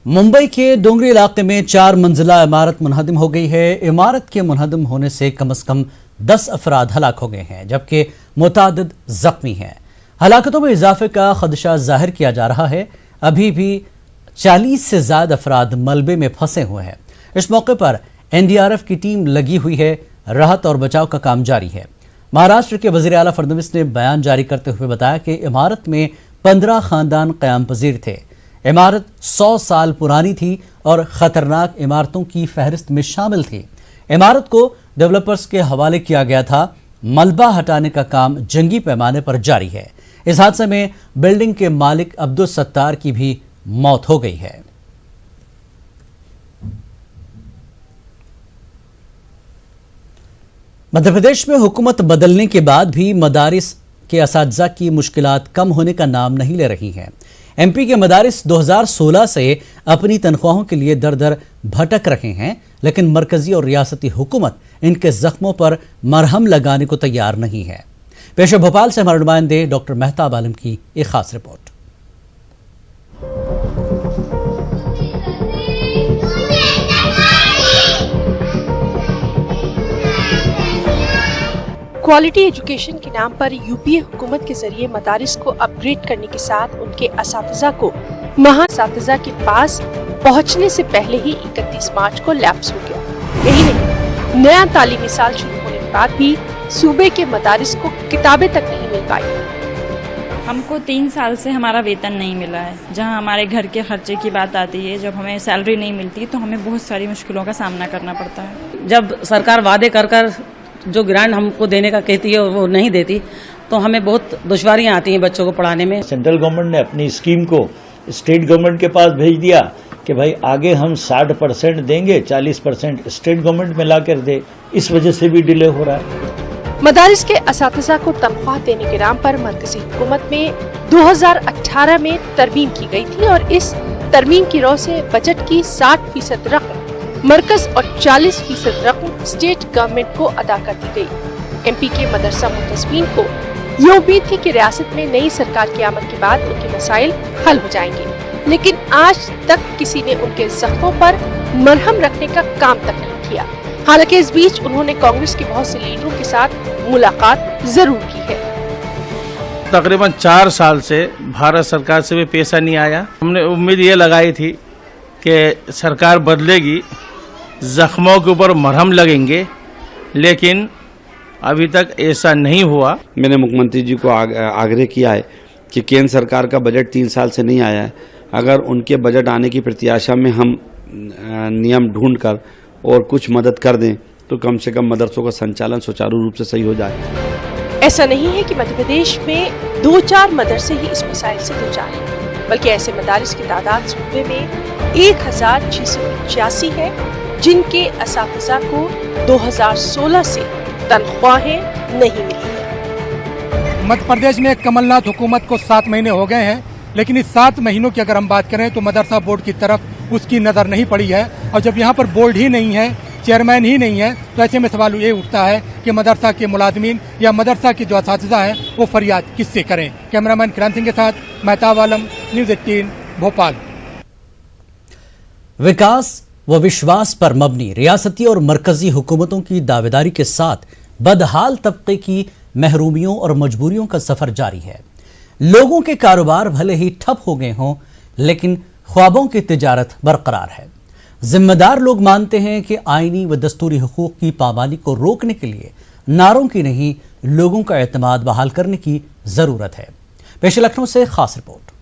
मुंबई के डोंगरी इलाके में 4 मंजिला इमारत मुनहदम हो गई है। इमारत के मुनहदम होने से कम 10 अफराद हलाक हो गए हैं, जबकि मुतादिद जख्मी हैं। हलाकतों में इजाफे का खदशा जाहिर किया जा रहा है। अभी भी 40 से ज्यादा अफराद मलबे में फंसे हुए हैं। इस मौके पर NDRF की टीम लगी हुई है। राहत और बचाव का काम जारी है। महाराष्ट्र के वजीर आला फडणवीस ने बयान जारी करते हुए बताया कि इमारत में 15 खानदान क़याम पजीर थे। इमारत 100 साल पुरानी थी और खतरनाक इमारतों की फहरिस्त में शामिल थी। इमारत को डेवलपर्स के हवाले किया गया था। मलबा हटाने का काम जंगी पैमाने पर जारी है। इस हादसे में बिल्डिंग के मालिक अब्दुल सत्तार की भी मौत हो गई है। मध्य प्रदेश में हुकूमत बदलने के बाद भी मदारिस के असातिज़ा की मुश्किलात कम होने का नाम नहीं ले रही हैं। MP के मदारिस 2016 से अपनी तनख्वाहों के लिए दर दर भटक रहे हैं, लेकिन मरकजी और रियासती हुकूमत इनके जख्मों पर मरहम लगाने को तैयार नहीं है। पेश भोपाल से हमारे नुमाइंदे डॉक्टर मेहताब आलम की एक खास रिपोर्ट। क्वालिटी एजुकेशन के नाम पर UPA हुकूमत के जरिए मदारिस को अपग्रेड करने के साथ उनके असातिज़ा को महान असातिज़ा के पास पहुंचने से पहले ही 31 मार्च को लैप्स हो गया। यही नहीं, नया तालीमी साल शुरू होने के बाद भी सूबे के मदारिस को किताबें तक नहीं मिल पाई। हमको 3 साल से हमारा वेतन नहीं मिला है। जहां हमारे घर के खर्चे की बात आती है, जब हमें सैलरी नहीं मिलती तो हमें बहुत सारी मुश्किलों का सामना करना पड़ता है। जब सरकार वादे कर जो ग्रांट हमको देने का कहती है वो नहीं देती, तो हमें बहुत दुश्वारियां आती हैं बच्चों को पढ़ाने में। सेंट्रल गवर्नमेंट ने अपनी स्कीम को स्टेट गवर्नमेंट के पास भेज दिया कि भाई आगे हम 60% देंगे, 40% स्टेट गवर्नमेंट में ला कर दे। इस वजह से भी डिले हो रहा है। मदारिस के असातिज़ा को तनख्वाह देने के नाम पर मरकजी हुकूमत में 2018 में तरमीम की गई थी और इस तरमीम की रौ से बजट की 60% रकम मरकज और 40% रकम स्टेट गवर्नमेंट को अदा कर दी गई। MP के मदरसा मुंतज़मीन को ये उम्मीद थी कि रियासत में नई सरकार की आमद के बाद उनके मसाइल हल हो जाएंगे, लेकिन आज तक किसी ने उनके जख्मों पर मरहम रखने का काम तक नहीं किया। हालांकि इस बीच उन्होंने कांग्रेस के बहुत से लीडरों के साथ मुलाकात जरूर की है। तकरीबन 4 साल से भारत सरकार से भी पैसा नहीं आया। हमने उम्मीद ये लगाई थी कि सरकार बदलेगी, जख्मों के ऊपर मरहम लगेंगे, लेकिन अभी तक ऐसा नहीं हुआ। मैंने मुख्यमंत्री जी को आग्रह किया है कि केंद्र सरकार का बजट 3 साल से नहीं आया है। अगर उनके बजट आने की प्रत्याशा में हम नियम ढूंढ कर और कुछ मदद कर दें तो कम से कम मदरसों का संचालन सुचारू रूप से सही हो जाए। ऐसा नहीं है कि मध्य प्रदेश में 2-4 मदरसे ही इस मसाइल से दो चार हैं, बल्कि ऐसे मदारिस की तादाद सूबे में 1685 है, जिनके असातिज़ा को 2016 से तनख्वाहें नहीं मिली है। मध्य प्रदेश में कमलनाथ हुकूमत को 7 महीने हो गए हैं, लेकिन इस 7 महीनों की अगर हम बात करें तो मदरसा बोर्ड की तरफ उसकी नज़र नहीं पड़ी है। और जब यहाँ पर बोर्ड ही नहीं है, चेयरमैन ही नहीं है, तो ऐसे में सवाल ये उठता है कि मदरसा के मुलाजमीन या मदरसा के जो असातिज़ा हैं वो फरियाद किससे करें। कैमरामैन किरण सिंह के साथ मेहताब आलम, न्यूज़ 18 भोपाल। विकास व विश्वास पर मबनी रियासती और मरकजी हुकूमतों की दावेदारी के साथ बदहाल तबके की महरूमियों और मजबूरियों का सफर जारी है। लोगों के कारोबार भले ही ठप हो गए हों, लेकिन ख्वाबों की तिजारत बरकरार है। जिम्मेदार लोग मानते हैं कि आईनी व दस्तूरी हुकूक की पामाली को रोकने के लिए नारों की नहीं, लोगों का एतमाद बहाल करने की जरूरत है। पेश लखनऊ से खास रिपोर्ट।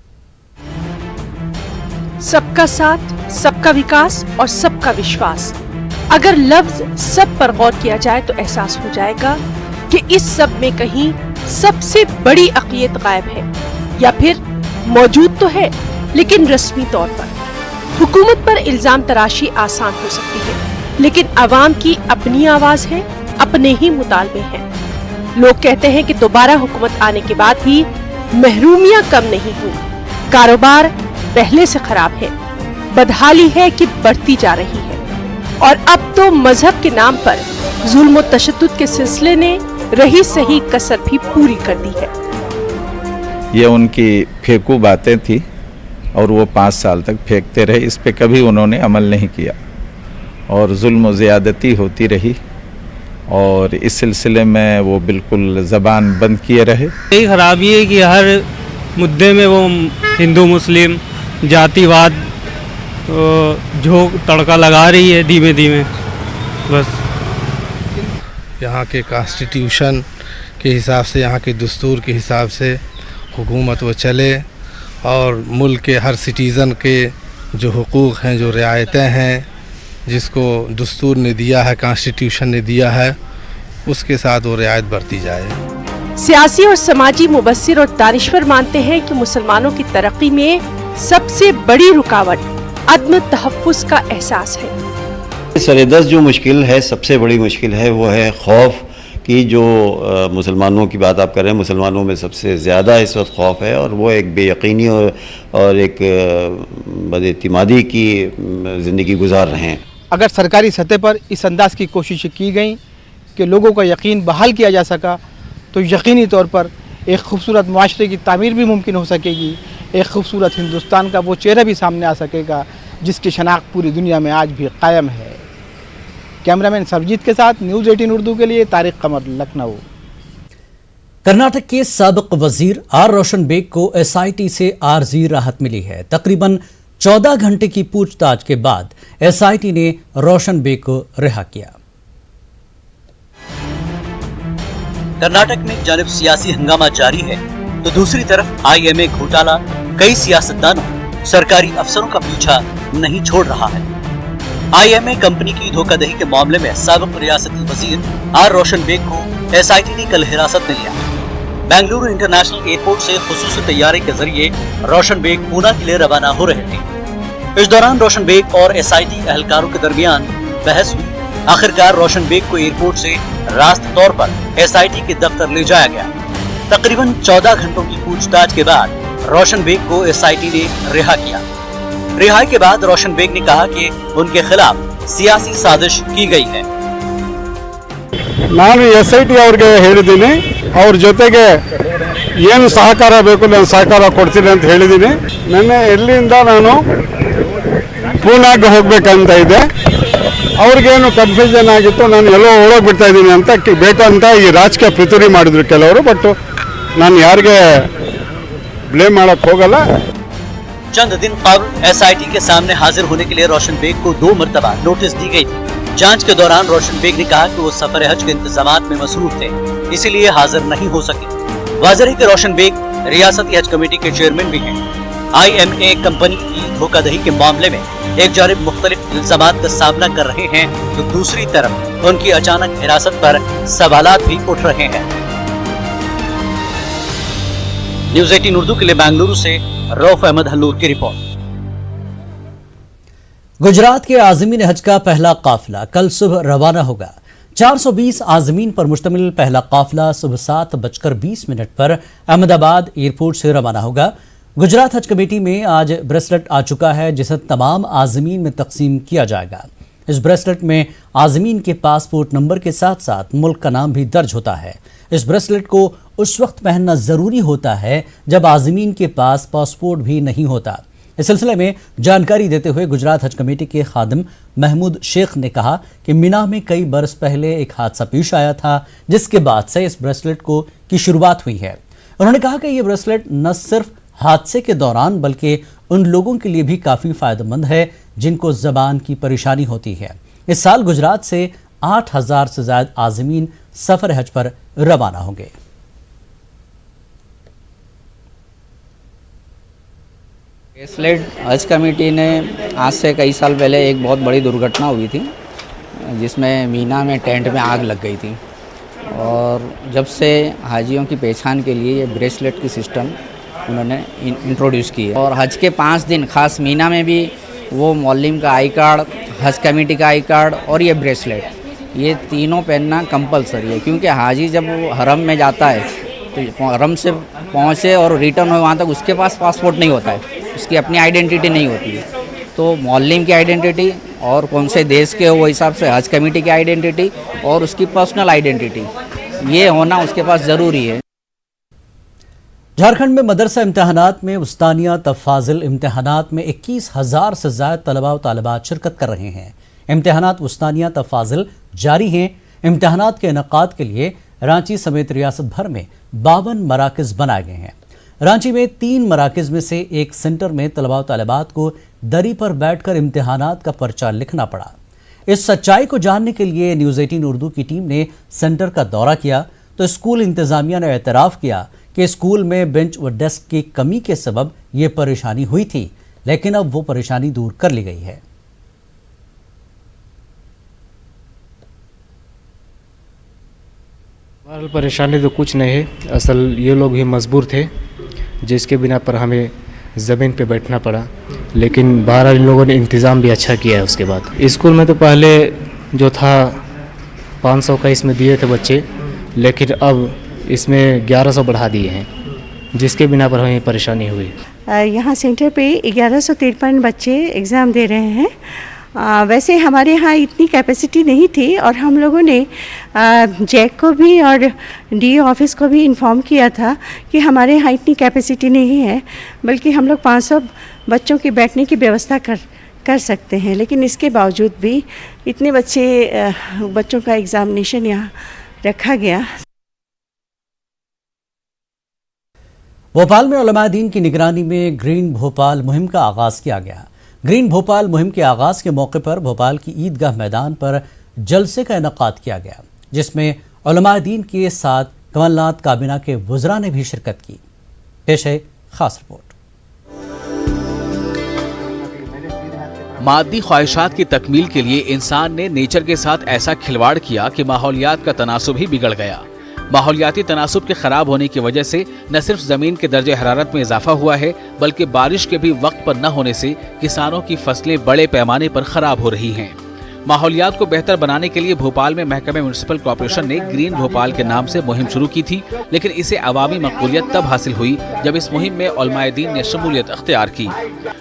सबका साथ, सबका विकास और सबका विश्वास, अगर लफ्ज सब पर गौर किया जाए तो एहसास हो जाएगा कि इस सब में कहीं सबसे बड़ी अक़लियत गायब है, या फिर मौजूद तो है लेकिन रस्मी तौर पर। हुकूमत पर इल्जाम तराशी आसान हो सकती है, लेकिन अवाम की अपनी आवाज है, अपने ही मुतालबे हैं। लोग कहते हैं कि दोबारा हुकूमत आने के बाद भी महरूमियां कम नहीं हुई, कारोबार पहले से खराब है, बदहाली है कि बढ़ती जा रही है, और अब तो मजहब के नाम पर जुल्म व तशद्दुद के सिलसिले ने रही सही कसर भी पूरी कर दी है। ये उनकी फेंकू बातें थी اور وہ 5 سال تک پھینکتے رہے. اس پہ کبھی انہوں نے عمل نہیں کیا اور ظلم و زیادتی ہوتی رہی اور اس سلسلے میں وہ بالکل زبان بند کیے رہے. یہی خرابی ہے کہ ہر مدعے میں وہ ہندو مسلم جاتی واد جو تڑکا لگا رہی ہے دھیمے دھیمے. بس یہاں کے کانسٹیٹیوشن کے حساب سے, یہاں کے دستور کے حساب سے حکومت وہ چلے اور ملک کے ہر سٹیزن کے جو حقوق ہیں, جو رعایتیں ہیں, جس کو دستور نے دیا ہے, کانسٹیٹیوشن نے دیا ہے, اس کے ساتھ وہ رعایت برتی جائے. سیاسی اور سماجی مبصر اور دانشور مانتے ہیں کہ مسلمانوں کی ترقی میں سب سے بڑی رکاوٹ عدم تحفظ کا احساس ہے. سردست جو مشکل ہے, سب سے بڑی مشکل ہے, وہ ہے خوف کی. جو مسلمانوں کی بات آپ کر رہے ہیں, مسلمانوں میں سب سے زیادہ اس وقت خوف ہے اور وہ ایک بے یقینی اور ایک بد اعتمادی کی زندگی گزار رہے ہیں. اگر سرکاری سطح پر اس انداز کی کوششیں کی گئیں کہ لوگوں کا یقین بحال کیا جا سکا تو یقینی طور پر ایک خوبصورت معاشرے کی تعمیر بھی ممکن ہو سکے گی. ایک خوبصورت ہندوستان کا وہ چہرہ بھی سامنے آ سکے گا جس کی شناخت پوری دنیا میں آج بھی قائم ہے. کیمرامین سربجیت کے ساتھ نیوز 18 اردو کے لیے طارق قمر, لکھنؤ. کرناٹک کے سابق وزیر آر روشن بیگ کو ایس آئی ٹی سے عارضی راحت ملی ہے. تقریباً 14 گھنٹے کی پوچھ تاچھ کے بعد ایس آئی ٹی نے روشن بیگ کو رہا کیا. کرناٹک میں جانب سیاسی ہنگامہ جاری ہے تو دوسری طرف آئی ایم اے گھوٹالہ کئی سیاستدانوں, سرکاری افسروں کا پیچھا نہیں چھوڑ رہا ہے. آئی ایم اے کمپنی کی دھوکہ دہی کے معاملے میں سابق ریاستی وزیر آر روشن بیگ کو ایس آئی ٹی نے کل حراست میں لیا. بنگلورو انٹرنیشنل ایئرپورٹ سے خصوصی طیارے کے ذریعے روشن بیگ پونا کے لیے روانہ ہو رہے تھے. اس دوران روشن بیگ اور ایس آئی ٹی اہلکاروں کے درمیان بحث ہوئی. آخرکار روشن بیگ کو ایئرپورٹ سے راست طور پر ایس آئی ٹی کے دفتر لے جایا گیا. تقریباً 14 گھنٹوں کی پوچھ تاچھ کے بعد روشن بیگ کو ایس آئی ٹی نے رہا کیا. رہائی کے بعد روشن بیگ نے کہا کہ ان کے خلاف سیاسی سازش کی گئی ہے. ನಾನು ಎಸ್ ಐ ಟಿ ಅವ್ರಿಗೆ ಹೇಳಿದ್ದೀನಿ, ಅವ್ರ ಜೊತೆಗೆ ಏನು ಸಹಕಾರ ಬೇಕು ನಾನು ಸಹಕಾರ ಕೊಡ್ತೀನಿ ಅಂತ ಹೇಳಿದ್ದೀನಿ. ನೆನ್ನೆ ಎಲ್ಲಿಂದ ನಾನು ಪೂನಾಗೆ ಹೋಗ್ಬೇಕಂತ ಇದೆ. ಅವ್ರಿಗೇನು ಕನ್ಫ್ಯೂಷನ್ ಆಗಿತ್ತು, ನಾನು ಎಲ್ಲೋ ಹೋಗ್ಬಿಡ್ತಾ ಇದ್ದೀನಿ ಅಂತ ಬೇಕಂತ ಈ ರಾಜಕೀಯ ಪಿತೂರಿ ಮಾಡಿದ್ರು ಕೆಲವರು. ಬಟ್ ನಾನು ಯಾರಿಗೆ ಬ್ಲೇಮ್ ಮಾಡಕ್ಕೆ ಹೋಗಲ್ಲ. चंद दिन कबल एसआईटी के सामने हाजिर होने के लिए रोशन बेग को 2 मरतबा नोटिस दी गई थी. जांच के दौरान रोशन बेग ने कहा कि वो सफर हज के इंतजामात में मसरूफ थे, इसीलिए हाजिर नहीं हो सके. वाज़ेह है कि रोशन बेग रियासती हज कमेटी के चेयरमैन भी हैं. IMA कंपनी की धोखाधड़ी के मामले में एक जानिब मुख्तलिफ इल्जामात का सामना कर रहे हैं तो दूसरी तरफ उनकी अचानक हिरासत पर सवालात भी उठ रहे हैं. न्यूज़ 18 उर्दू के लिए बेंगलुरु से रऊफ अहमद हल्लूर की रिपोर्ट. गुजरात के आज़मीन हज का पहला काफिला कल सुबह रवाना होगा. 420 आज़मीन पर मुश्तमिल पहला काफिला सुबह 7:20 पर अहमदाबाद एयरपोर्ट से रवाना होगा. गुजरात हज कमेटी में आज ब्रेसलेट आ चुका है जिसे तमाम आज़मीन में तकसीम किया जाएगा. इस ब्रेसलेट में आज़मीन के पासपोर्ट नंबर के साथ साथ मुल्क का नाम भी दर्ज होता है. इस ब्रेसलेट को उस वक्त पहनना ज़रूरी होता है जब आज़मीन के पास पासपोर्ट भी नहीं होता. इस सिलसिले में जानकारी देते हुए गुजरात हज कमेटी के खादिम महमूद शेख ने कहा कि मीना में कई बरस पहले एक हादसा पेश आया था जिसके बाद से इस ब्रेसलेट की शुरुआत हुई है. उन्होंने कहा कि ये ब्रेसलेट न सिर्फ हादसे के दौरान बल्कि उन लोगों के लिए भी काफ़ी फ़ायदेमंद है जिनको ज़बान की परेशानी होती है. इस साल गुजरात से 8,000 से ज़्यादा आज़मीन सफ़र हज पर रवाना होंगे. ब्रेसलेट हज कमेटी ने आज से कई साल पहले एक बहुत बड़ी दुर्घटना हुई थी जिसमें मीना में टेंट में आग लग गई थी और जब से हाजियों की पहचान के लिए ये ब्रेसलेट की सिस्टम उन्होंने इंट्रोड्यूस की है. और हज के 5 दिन खास मीना में भी वो मौलिम का आई कार्ड, हज कमेटी का आई कार्ड और ये ब्रेसलेट ये तीनों पहनना कंपलसरी है क्योंकि हाजी जब वो हरम में जाता है तो हरम से पहुँचे और रिटर्न हो वहाँ तक उसके पास पासपोर्ट नहीं होता है, उसकी अपनी आइडेंटिटी नहीं होती है. तो मौलिम की आइडेंटिटी और कौन से देश के हो वो हिसाब से हज कमेटी की आइडेंटिटी और उसकी पर्सनल आइडेंटिटी ये होना उसके पास ज़रूरी है. झारखंड में मदरसा इम्तहानात में उस्तानिया तफाजिल इम्तहानात में 21,000 से ज़्यादा तलबा व तालिबात शिरकत कर रहे हैं। इम्तहानात उस्तानिया तफाजिल जारी हैं। इम्तहानात के इनकाद के लिए रांची समेत रियासत भर में 52 मराकज़ बनाए गए हैं। रांची में 3 मराकज़ में से एक सेंटर में तलबा व तालिबात को दरी पर बैठकर इम्तहानात का पर्चा लिखना पड़ा। इस सच्चाई को जानने के लिए न्यूज़ 18 उर्दू की टीम ने सेंटर का दौरा किया तो स्कूल इंतज़ामिया ने एतराफ़ किया कि स्कूल में बेंच व डेस्क की कमी के सबब ये परेशानी हुई थी, लेकिन अब वो परेशानी दूर कर ली गई है। परेशानी तो कुछ नहीं है, असल ये लोग भी मजबूर थे जिसके बिना पर हमें ज़मीन पे बैठना पड़ा, लेकिन बहरहाल इन लोगों ने इंतज़ाम भी अच्छा किया है। उसके बाद स्कूल में तो पहले जो था 500 का इसमें दिए थे बच्चे, लेकिन अब इसमें 1100 बढ़ा दिए हैं, जिसके बिना पर हमें परेशानी हुई। यहाँ सेंटर पे 1153 बच्चे एग्ज़ाम दे रहे हैं। वैसे हमारे यहाँ इतनी कैपेसिटी नहीं थी और हम लोगों ने जैक को भी और डीओ ऑफिस को भी इन्फॉर्म किया था कि हमारे यहाँ इतनी कैपेसिटी नहीं है, बल्कि हम लोग 500 बच्चों की बैठने की व्यवस्था कर सकते हैं। लेकिन इसके बावजूद भी इतने बच्चों का एग्ज़ामिनेशन यहाँ रखा गया। भोपाल में उलमा दीन की निगरानी में ग्रीन भोपाल मुहिम का आगाज किया गया। ग्रीन भोपाल मुहिम के आगाज के मौके पर भोपाल की ईदगाह मैदान पर जलसे का इनकाद किया गया, जिसमें उलमा दीन के साथ कमलनाथ काबीना के वज़रा ने भी शिरकत की। पेश है खास रिपोर्ट। मादी ख्वाहिशात की तकमील के लिए इंसान ने नेचर के साथ ऐसा खिलवाड़ किया कि माहौलियात का तनासुब ही बिगड़ गया। माहौलियाती तनासुब के खराब होने की वजह से न सिर्फ जमीन के दर्जे हरारत में इजाफा हुआ है, बल्कि बारिश के भी वक्त पर न होने से किसानों की फसलें बड़े पैमाने पर खराब हो रही हैं। माहौलियात को बेहतर बनाने के लिए भोपाल में महकमे म्युनिसिपल कॉर्पोरेशन ने ग्रीन भोपाल के नाम से मुहिम शुरू की थी, लेकिन इसे अवामी मकबूलियत तब हासिल हुई जब इस मुहिम में उलमाए दीन ने शमूलियत अख्तियार की।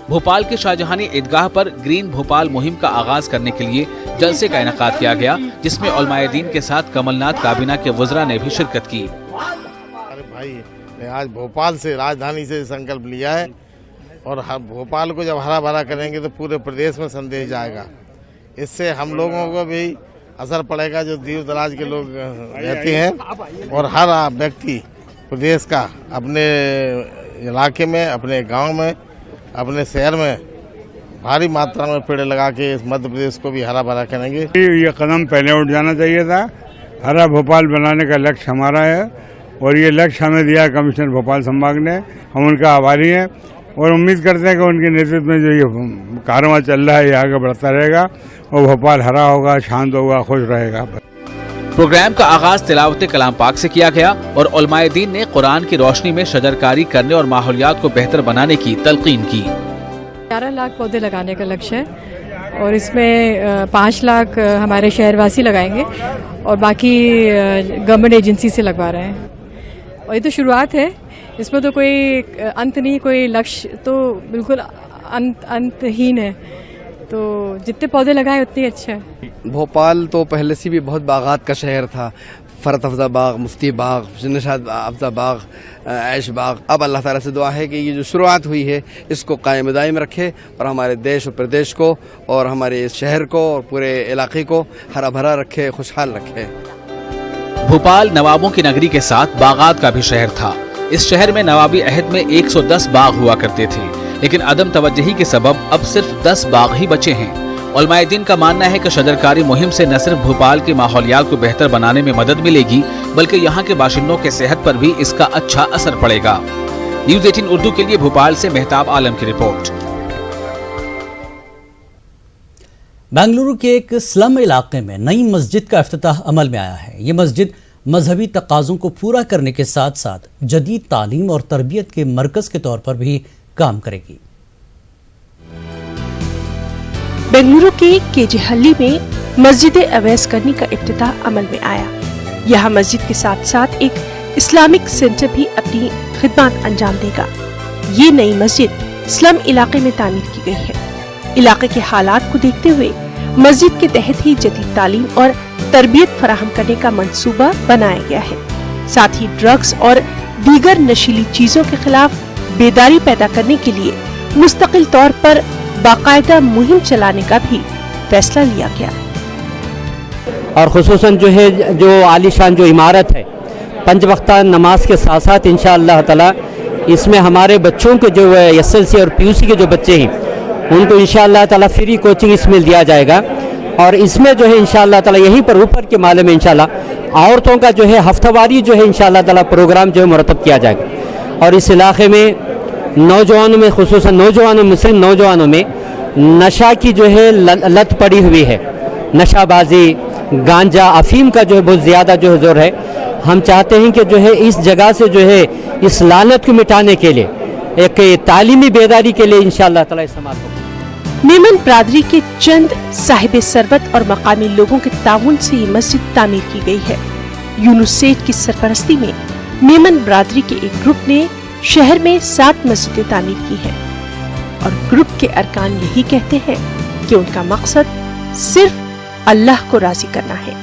भोपाल के शाहजहानी ईदगाह पर ग्रीन भोपाल मुहिम का आगाज करने के लिए जलसे का इनकाद किया गया, जिसमें उलमाए दीन के साथ कमलनाथ काबीना के वज़रा ने भी शिरकत की। अरे भाई, मैं आज भोपाल से, राजधानी से संकल्प लिया है और भोपाल को जब हरा भरा करेंगे तो पूरे प्रदेश में संदेश जाएगा। इससे हम लोगों को भी असर पड़ेगा जो दूर दराज के लोग रहते हैं, और हर व्यक्ति प्रदेश का अपने इलाके में, अपने गांव में, अपने शहर में भारी मात्रा में पेड़ लगा के इस मध्य प्रदेश को भी हरा भरा करेंगे। ये कदम पहले उठ जाना चाहिए था। हरा भोपाल बनाने का लक्ष्य हमारा है और ये लक्ष्य हमें दिया कमिश्नर भोपाल संभाग ने। हम उनका आभारी हैं और उम्मीद करते हैं कि उनके नेतृत्व में जो ये कारवां चल रहा है ये आगे बढ़ता रहेगा और भोपाल हरा होगा, शांत होगा, खुश रहेगा। प्रोग्राम का आगाज तिलावत कलाम पाक से किया गया और उलमाए दीन ने कुरान की रोशनी में शजरकारी करने और माहौलियात को बेहतर बनाने की तलकीन की। 11 लाख पौधे लगाने का लक्ष्य है और इसमें 5 लाख हमारे शहरवासी लगाएंगे और बाकी गवर्नमेंट एजेंसी से लगवा रहे हैं। और ये तो शुरुआत है, इसमें तो कोई अंत नहीं, कोई लक्ष्य तो बिल्कुल अंतहीन है, तो जितने पौधे लगाए उतने अच्छा है। भोपाल तो पहले से भी बहुत बागात का शहर था। फरत अफ़ज़ा बाग, मुफ्ती बाग, निशात अफ़ज़ा बाग, ऐश बाग। अब अल्लाह ताला से दुआ है कि ये जो शुरुआत हुई है इसको कायम दायम रखे और हमारे देश और प्रदेश को और हमारे इस शहर को और पूरे इलाके को हरा भरा रखे, खुशहाल रखे। भोपाल नवाबों की नगरी के साथ बागात का भी शहर था। इस शहर में नवाबी अहद में 110 बाग हुआ करते थे, लेकिन अदम तवज्जुही के सबब अब सिर्फ 10 बाग ही बचे हैं। उलमाए दीन का मानना है कि शजरकारी मुहिम से न सिर्फ भोपाल के माहौलियात को बेहतर बनाने में मदद मिलेगी, बल्कि यहाँ के बाशिंदों के सेहत पर भी इसका अच्छा असर पड़ेगा। न्यूज़ 18 उर्दू के लिए भोपाल से मेहताब आलम की रिपोर्ट। बेंगलुरु के एक स्लम इलाके में नई मस्जिद का इफ्तिताह अमल में आया है। ये मस्जिद मजहबी तकाज़ों को पूरा करने के साथ साथ जदीद तालीम और तरबियत के मरकज के तौर पर भी काम करेगी। बेंगलुरु के केजेहल्ली में मस्जिद अवैस करनी का इफ्तिताह अमल में आया। यहाँ मस्जिद के साथ साथ एक इस्लामिक सेंटर भी अपनी खिदमत अंजाम देगा। ये नई मस्जिद स्लम इलाके में तामीर की गई है। इलाके के हालात को देखते हुए मस्जिद के तहत ही जदीद तालीम और तरबियत फराहम करने का मंसूबा बनाया गया है। साथ ही ड्रग्स और दीगर नशीली चीजों के खिलाफ बेदारी पैदा करने के लिए मुस्तकिल तौर पर बाकायदा मुहिम चलाने का भी फैसला लिया गया। और खुसूसन जो है जो आलीशान जो इमारत है, 5 वक्ता नमाज के साथ साथ इंशाअल्लाह ताला इसमें हमारे बच्चों के जो SLC और PUC के जो बच्चे हैं उनको इंशाअल्लाह ताला फ्री कोचिंग इसमें दिया जाएगा। और इसमें जो है इंशाअल्लाह ताला यहीं पर ऊपर के माले में इंशाअल्लाह औरतों का जो है हफ्तावारी जो है इंशाअल्लाह ताला प्रोग्राम जो है मुरतब किया जाएगा। और इस इलाके में नौजवानों में खुसूसन नौजवानों मुस्लिम नौजवानों में नशा की जो है लत पड़ी हुई है, नशाबाजी, गांजा, अफीम का जो है बहुत ज़्यादा जो है जोर है। हम चाहते हैं कि जो है इस जगह से जो है इस लानत को मिटाने के लिए एक तालीमी बेदारी के लिए इंशाअल्लाह ताला इस्तेमाल होगा। मेमन बिरादरी के चंद साहिब सरबत और मकामी लोगों के ताउन से ये मस्जिद तामीर की गई है। यूनुस सेठ की सरपरस्ती में मेमन बिरादरी के एक ग्रुप ने शहर में 7 मस्जिदें तामीर की हैं और ग्रुप के अरकान यही कहते हैं कि उनका मकसद सिर्फ अल्लाह को राजी करना है।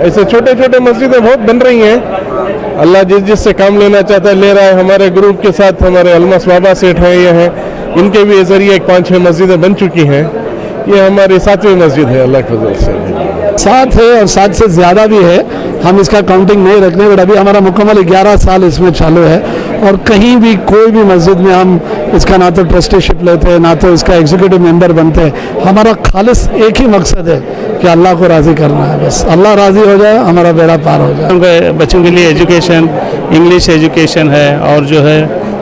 ऐसे छोटे छोटे मस्जिदें बहुत बन रही हैं। अल्लाह जिससे काम लेना चाहता है ले रहा है। हमारे ग्रुप के साथ हमारे अलमस बाबा सेठ हैं, ये हैं, इनके भी जरिए 5-6 मस्जिदें बन चुकी हैं। ये हमारी 7वीं मस्जिद है अल्लाह के फजल से। 7 है और 7 से ज़्यादा भी है, हम इसका काउंटिंग नहीं रखने, बट अभी हमारा मुकम्मल 11 साल इसमें चालू है। और कहीं भी कोई भी मस्जिद में हम इसका ना तो ट्रस्टीशिप लेते हैं ना तो इसका एग्जीक्यूटिव मेंबर बनते हैं। हमारा खालिस एक ही मकसद है कि अल्लाह को राज़ी करना है, बस अल्लाह राज़ी हो जाए हमारा बेड़ा पार हो जाए। बच्चों के लिए एजुकेशन, इंग्लिश एजुकेशन है और जो है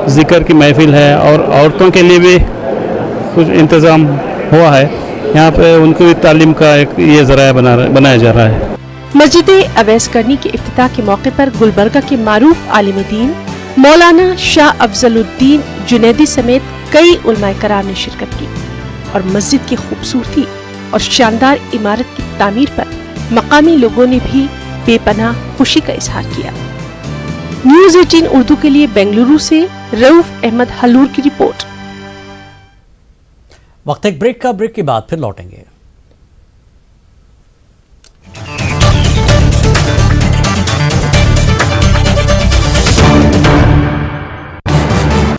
ज़िक्र की महफिल है और औरतों के लिए भी कुछ इंतज़ाम हुआ है। यहाँ पे उनको भी तालीम का एक ये ज़राया बनाया जा रहा है। मस्जिद अवैस करनी के इफ्तिताह के मौके पर गुलबर्गा के मारूफ आलिम दीन मौलाना शाह अफजलुद्दीन जुनैदी समेत कई उलमाए कराम ने शिरकत की और मस्जिद की खूबसूरती और शानदार इमारत की तामीर पर मकामी लोगों ने भी बेपनाह खुशी का इजहार किया। न्यूज़ 18 उर्दू के लिए बेंगलुरु से रऊफ अहमद हलूर की रिपोर्ट। वक्त एक ब्रेक का, ब्रेक के बाद फिर लौटेंगे।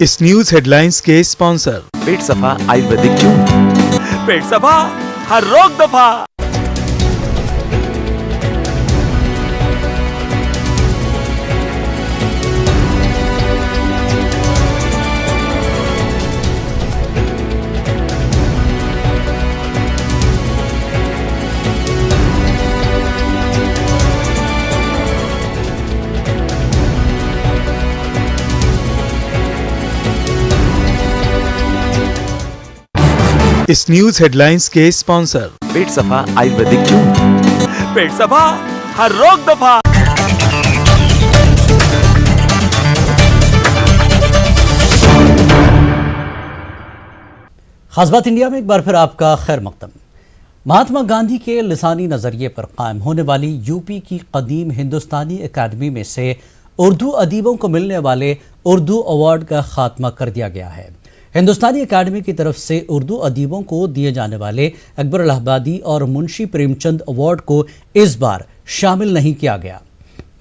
इस न्यूज हेडलाइंस के स्पॉन्सर पेट सफा आयुर्वेदिक क्यों? पेट सफा हर रोग दफा। इस न्यूज हेडलाइंस के स्पॉन्सर पेट सफा आयुर्वेदिक क्यों? पेट सफा हर रोग दफा। खास बात इंडिया में एक बार फिर आपका खैर मकदम। महात्मा गांधी के लिसानी नजरिए पर कायम होने वाली यूपी की कदीम हिंदुस्तानी अकादमी में से उर्दू अदीबों को मिलने वाले उर्दू अवार्ड का खात्मा कर दिया गया है। हिंदुस्तानी अकादमी की तरफ से उर्दू अदीबों को दिए जाने वाले अकबर इलाहाबादी और मुंशी प्रेमचंद अवार्ड को इस बार शामिल नहीं किया गया।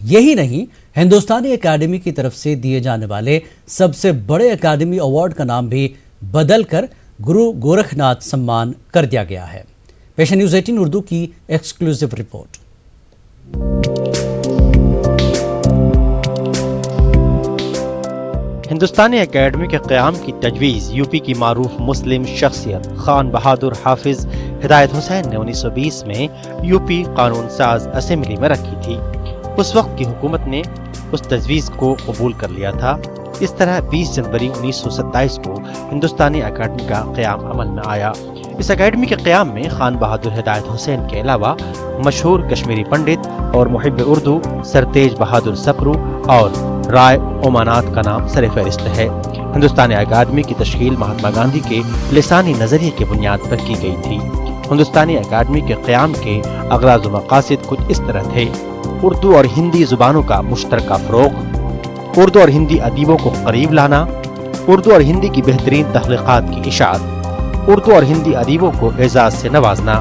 यही नहीं, हिंदुस्तानी अकादमी की तरफ से दिए जाने वाले सबसे बड़े अकादमी अवार्ड का नाम भी बदलकर गुरु गोरखनाथ सम्मान कर दिया गया है। पेश न्यूज़ 18 उर्दू की एक्सक्लूसिव रिपोर्ट। हिंदुस्तानी अकेडमी के क़याम की तजवीज़ यूपी की मारूफ मुस्लिम शख्सियत खान बहादुर हाफिज हिदायत हुसैन ने 1920 में यूपी कानून साज असेंबली में रखी थी। उस वक्त की हुकूमत ने उस तजवीज़ को कबूल कर लिया था। इस तरह 20 जनवरी 1927 को हिंदुस्तानी अकेडमी का क़याम अमल में आया। इस अकेडमी के क़याम में खान बहादुर हिदायत हुसैन के अलावा मशहूर कश्मीरी पंडित और मुहिब उर्दू सरतेज बहादुर सप्रू और राय ओमानात का नाम सर फहरिस्त है। हिंदुस्तानी अकादमी की तश्कील महात्मा गांधी के लिसानी नजरिए की बुनियाद पर की गई थी। हिंदुस्तानी अकादमी के क़याम के अगराज़ व मक़ासिद कुछ इस तरह थे: उर्दू और हिंदी ज़ुबानों का मुश्तरका फ़रोग़, उर्दू और हिंदी अदीबों को करीब लाना, उर्दू और हिंदी की बेहतरीन तख्लीक़ात की इशाअत, उर्दू और हिंदी अदीबों को एजाज़ से नवाजना,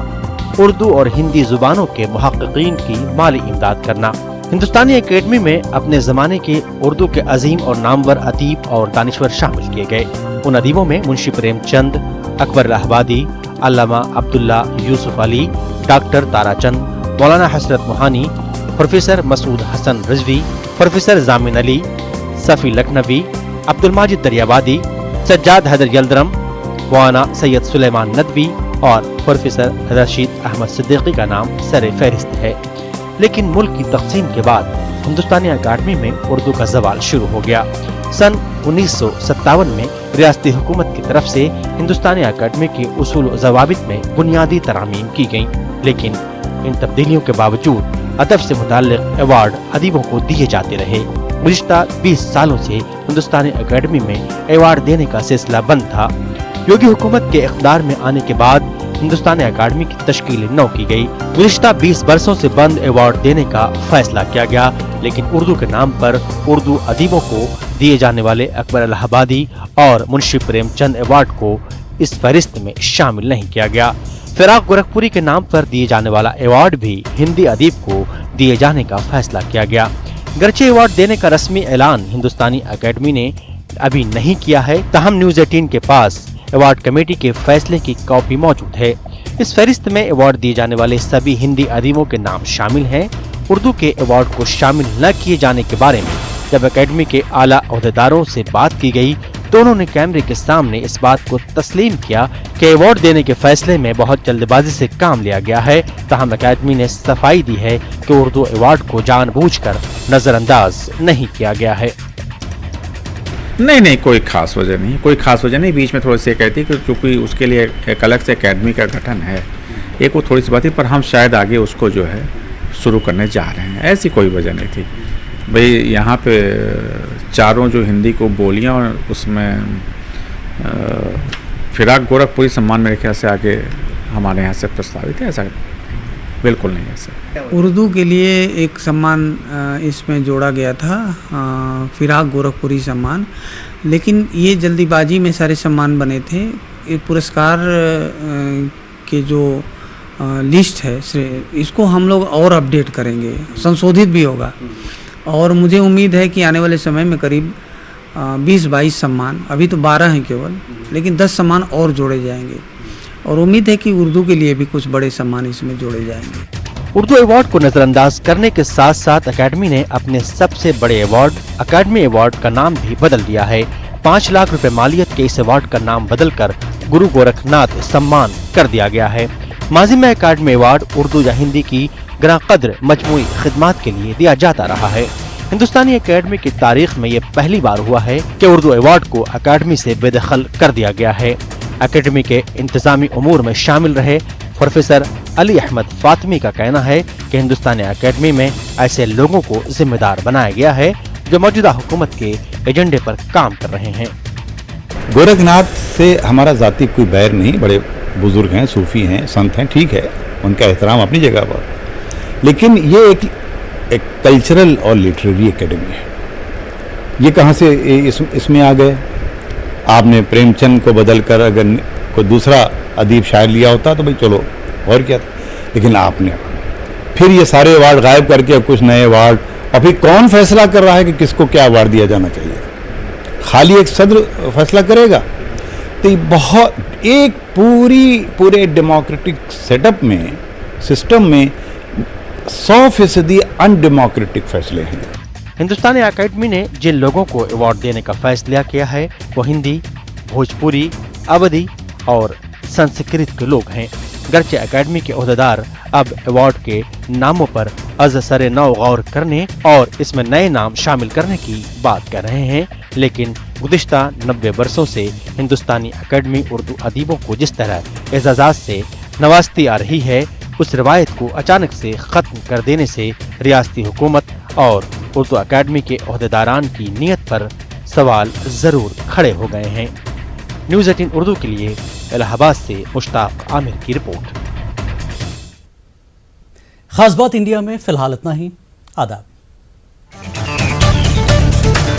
उर्दू और हिंदी ज़ुबानों के मुहक़्क़ीन की माली इमदाद करना। हिंदुस्तानी एकेडमी में अपने ज़माने के उर्दू के अजीम और नामवर अदीब और दानिश्वर शामिल किए गए। उन अदीबों में मुंशी प्रेमचंद, अकबर इलाहाबादी, अल्लामा अब्दुल्ला यूसुफ अली, डॉक्टर ताराचंद, मौलाना हसरत मोहानी, प्रोफेसर मसूद हसन रिजवी, प्रोफेसर जामिन अली, सफ़ी लखनवी, अब्दुल माजिद दरियाबादी, सज्जाद हैदर यल्दरम, मौलाना सैयद सुलेमान नदवी और प्रोफेसर रशीद अहमद सिद्दीकी का नाम सर फहरिस्त है। लेकिन मुल्क की तक़सीम के बाद हिंदुस्तानी अकादमी में उर्दू का ज़वाल शुरू हो गया। सन 1957 में रियासती हुकूमत की तरफ से हिंदुस्तानी अकादमी के उसूल व ज़वाबित में बुनियादी तरामीम की गयी, लेकिन इन तब्दीलियों के बावजूद अदब से मुताल्लिक़ अवार्ड अदीबों को दिए जाते रहे। गुज़िश्ता 20 सालों से हिंदुस्तानी अकादमी में अवार्ड देने का सिलसिला बंद था। योगी हुकूमत के इक़्तिदार में आने के बाद हिंदुस्तानी अकादमी की तश्कील नौ की गई। गुज़िश्ता 20 बरसों से बंद अवार्ड देने का फैसला किया गया, लेकिन उर्दू के नाम पर उर्दू अदीबों को दिए जाने वाले अकबर इलाहाबादी और मुंशी प्रेमचंद अवार्ड को इस फहरिस्त में शामिल नहीं किया गया। फिराक गोरखपुरी के नाम पर दिए जाने वाला अवार्ड भी हिंदी अदीब को दिए जाने का फैसला किया गया। गर्चे अवार्ड देने का रस्मी ऐलान हिंदुस्तानी अकादमी ने अभी नहीं किया है, ताहम न्यूज़ 18 के पास अवार्ड कमेटी के फैसले की कॉपी मौजूद है। इस फहरिस्त में अवार्ड दिए जाने वाले सभी हिंदी अदीबों के नाम शामिल हैं। उर्दू के अवार्ड को शामिल न किए जाने के बारे में जब अकादमी के आला ओहदेदारों से बात की गई तो उन्होंने कैमरे के सामने इस बात को तस्लीम किया कि अवार्ड देने के फैसले में बहुत जल्दबाजी से काम लिया गया है। ताहम अकादमी ने सफाई दी है कि उर्दू अवार्ड को जानबूझकर नजरअंदाज नहीं किया गया है। नहीं, कोई खास वजह नहीं। बीच में थोड़ी सी कहती कि क्योंकि उसके लिए एक अलग से एकेडमी का गठन है, एक वो थोड़ी सी बात थी, पर हम शायद आगे उसको जो है शुरू करने जा रहे हैं, ऐसी कोई वजह नहीं थी। भाई यहाँ पे चारों जो हिंदी को बोलियाँ और उसमें फिराक गोरखपुरी सम्मान मेरे ख्याल से आगे हमारे यहाँ से प्रस्तावित है, ऐसा बिल्कुल नहीं है सर। उर्दू के लिए एक सम्मान इसमें जोड़ा गया था, फिराक गोरखपुरी सम्मान, लेकिन ये जल्दीबाजी में सारे सम्मान बने थे। ये पुरस्कार के जो लिस्ट है इसको हम लोग और अपडेट करेंगे, संशोधित भी होगा, और मुझे उम्मीद है कि आने वाले समय में करीब 20-22 सम्मान, अभी तो 12 हैं केवल, लेकिन 10 सम्मान और जोड़े जाएंगे, और उम्मीद है कि उर्दू के लिए भी कुछ बड़े सम्मान इसमें जोड़े जाएंगे। उर्दू अवार्ड को नजरअंदाज करने के साथ साथ अकादमी ने अपने सबसे बड़े अवार्ड अकादमी अवार्ड का नाम भी बदल दिया है। 5 लाख रुपए मालियत के इस अवार्ड का नाम बदलकर गुरु गोरखनाथ सम्मान कर दिया गया है। माजी में अकादमी अवार्ड उर्दू या हिंदी की ग्रां कद्र मजमूई खिदमात के लिए दिया जाता रहा है। हिंदुस्तानी अकादमी की तारीख में ये पहली बार हुआ है कि उर्दू अवार्ड को अकादमी से बेदखल कर दिया गया है। अकादमी के इंतजामी उमूर में शामिल रहे प्रोफेसर अली अहमद फातमी का कहना है कि हिंदुस्तानी अकादमी में ऐसे लोगों को जिम्मेदार बनाया गया है जो मौजूदा हुकूमत के एजेंडे पर काम कर रहे हैं। गोरखनाथ से हमारा जाती कोई बैर नहीं, बड़े बुजुर्ग हैं, सूफी हैं, संत हैं, ठीक है, उनका एहतराम अपनी जगह पर, लेकिन ये एक कल्चरल और लिटरेरी एकेडमी है। ये कहाँ से इसमें आ गए? आपने प्रेमचंद को बदलकर अगर कोई दूसरा अदीब शायर लिया होता तो भाई चलो और क्या था, लेकिन आपने फिर ये सारे अवार्ड गायब करके कुछ नए अवार्ड, और फिर कौन फैसला कर रहा है कि किसको क्या अवार्ड दिया जाना चाहिए? खाली एक सदर फैसला करेगा? तो ये बहुत एक पूरे डेमोक्रेटिक सेटअप में, सिस्टम में 100% अनडेमोक्रेटिक फैसले हैं। हिंदुस्तानी अकादमी ने जिन लोगों को अवार्ड देने का फैसला किया है वो हिंदी, भोजपुरी, अवधी और संस्कृत के लोग हैं। गर्चे अकादमी के ओहदेदार अब अवार्ड के नामों पर अज़-सर नौ गौर करने और इसमें नए नाम शामिल करने की बात कर रहे हैं, लेकिन गुज़िश्ता 90 वर्षों से हिंदुस्तानी अकादमी उर्दू अदीबों को जिस तरह एजाज़ात से नवाजती आ रही है, उस रवायत को अचानक से ख़त्म कर देने से रियासती हुकूमत और उर्दू अकादमी के ओहदेदारान की नीयत पर सवाल ज़रूर खड़े हो गए हैं। न्यूज़ 18 उर्दू के लिए इलाहाबाद से मुश्ताक आमिर की रिपोर्ट। खास बात इंडिया में फिलहाल इतना ही। आदाब।